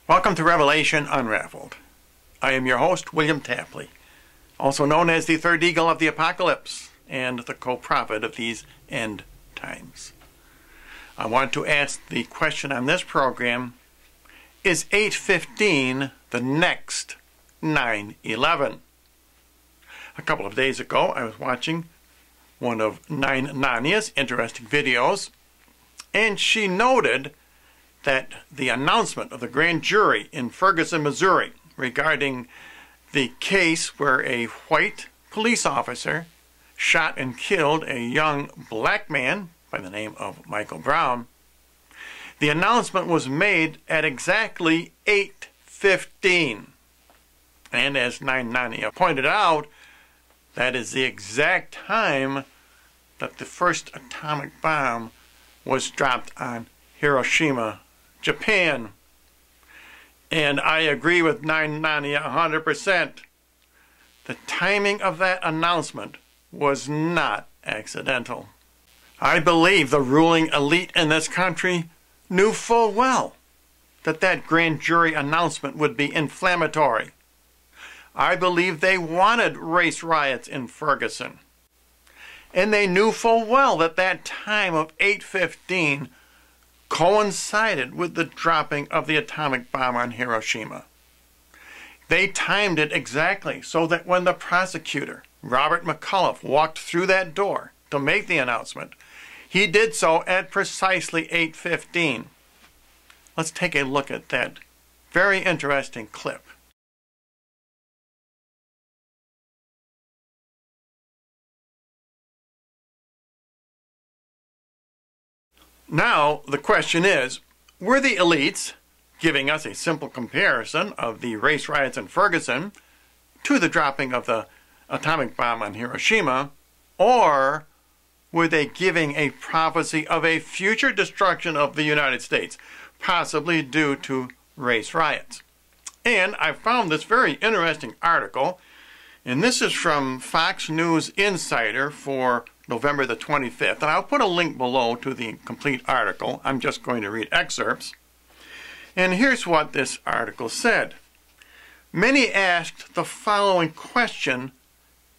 Welcome to Revelation Unraveled. I am your host, William Tapley, also known as the third eagle of the apocalypse and the co-prophet of these end times. I want to ask the question on this program, is 8:15 the next 9/11? A couple of days ago, I was watching one of 9 Nania's interesting videos, and she noted that the announcement of the grand jury in Ferguson, Missouri, regarding the case where a white police officer shot and killed a young black man by the name of Michael Brown, the announcement was made at exactly 8:15. And as 9 Nania pointed out, that is the exact time that the first atomic bomb was dropped on Hiroshima, Japan. And I agree with 9 Nania 100%. The timing of that announcement was not accidental. I believe the ruling elite in this country knew full well that that grand jury announcement would be inflammatory. I believe they wanted race riots in Ferguson. And they knew full well that that time of 8:15 coincided with the dropping of the atomic bomb on Hiroshima. They timed it exactly so that when the prosecutor, Robert McCullough, walked through that door to make the announcement, he did so at precisely 8:15. Let's take a look at that very interesting clip. Now, the question is, were the elites giving us a simple comparison of the race riots in Ferguson to the dropping of the atomic bomb on Hiroshima, or were they giving a prophecy of a future destruction of the United States, possibly due to race riots? And I found this very interesting article, and this is from Fox News Insider for November the 25th, and I'll put a link below to the complete article. I'm just going to read excerpts. And here's what this article said. Many asked the following question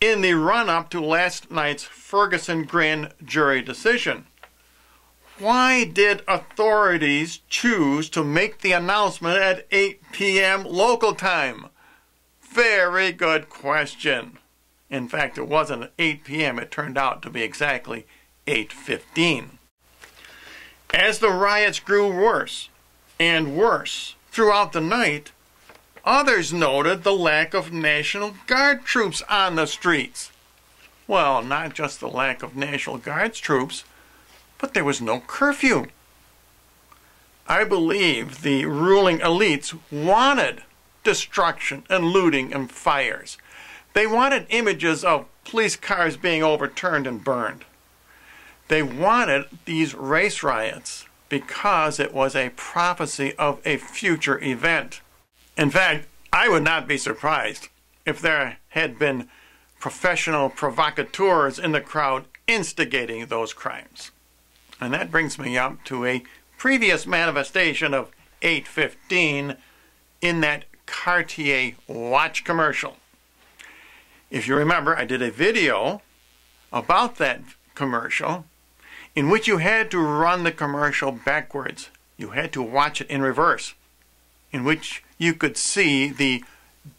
in the run-up to last night's Ferguson grand jury decision. Why did authorities choose to make the announcement at 8 p.m. local time? Very good question. In fact, it wasn't at 8 p.m. It turned out to be exactly 8:15. As the riots grew worse and worse throughout the night, others noted the lack of National Guard troops on the streets. Well, not just the lack of National Guard troops, but there was no curfew. I believe the ruling elites wanted destruction and looting and fires. They wanted images of police cars being overturned and burned. They wanted these race riots because it was a prophecy of a future event. In fact, I would not be surprised if there had been professional provocateurs in the crowd instigating those crimes. And that brings me up to a previous manifestation of 8:15 in that Cartier watch commercial. If you remember, I did a video about that commercial in which you had to run the commercial backwards. You had to watch it in reverse, in which you could see the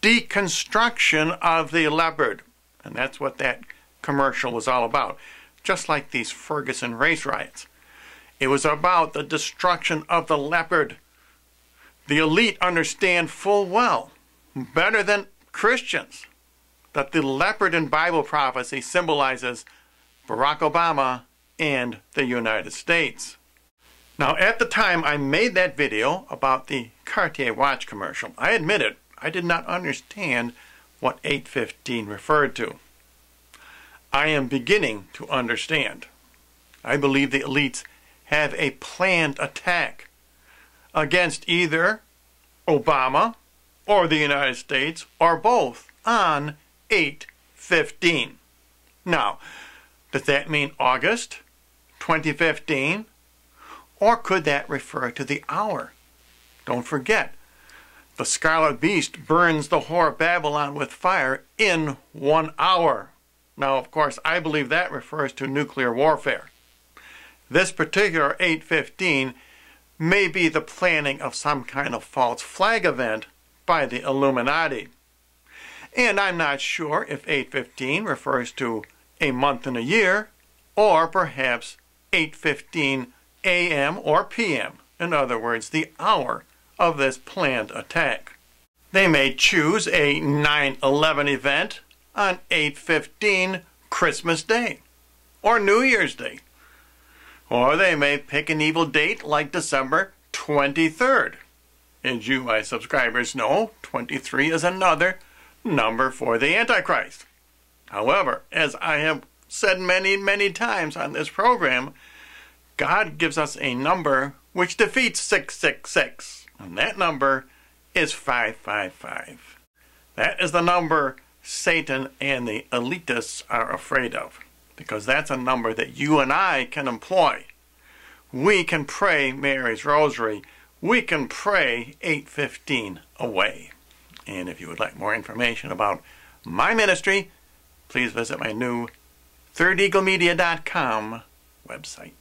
deconstruction of the leopard. And that's what that commercial was all about, just like these Ferguson race riots. It was about the destruction of the leopard. The elite understand full well, better than Christians, that the leopard in Bible prophecy symbolizes Barack Obama and the United States. Now, at the time I made that video about the Cartier watch commercial, I admitted I did not understand what 8:15 referred to. I am beginning to understand. I believe the elites have a planned attack against either Obama or the United States, or both, on 8:15. Now, does that mean August 2015? Or could that refer to the hour? Don't forget, The scarlet beast burns the whore of Babylon with fire in 1 hour. Now, of course, I believe that refers to nuclear warfare. This particular 815 may be the planning of some kind of false flag event by the Illuminati. And I'm not sure if 815 refers to a month in a year, or perhaps 8:15 a.m. or p.m. In other words, the hour of this planned attack. They may choose a 9/11 event on 8:15 Christmas Day or New Year's Day. Or they may pick an evil date like December 23rd. As you, my subscribers, know, 23 is another number for the Antichrist. However, as I have said many, many times on this program, God gives us a number which defeats 666, and that number is 555. That is the number Satan and the elitists are afraid of, because that's a number that you and I can employ. We can pray Mary's Rosary. We can pray 8:15 away. And if you would like more information about my ministry, please visit my new ThirdEagleMedia.com website.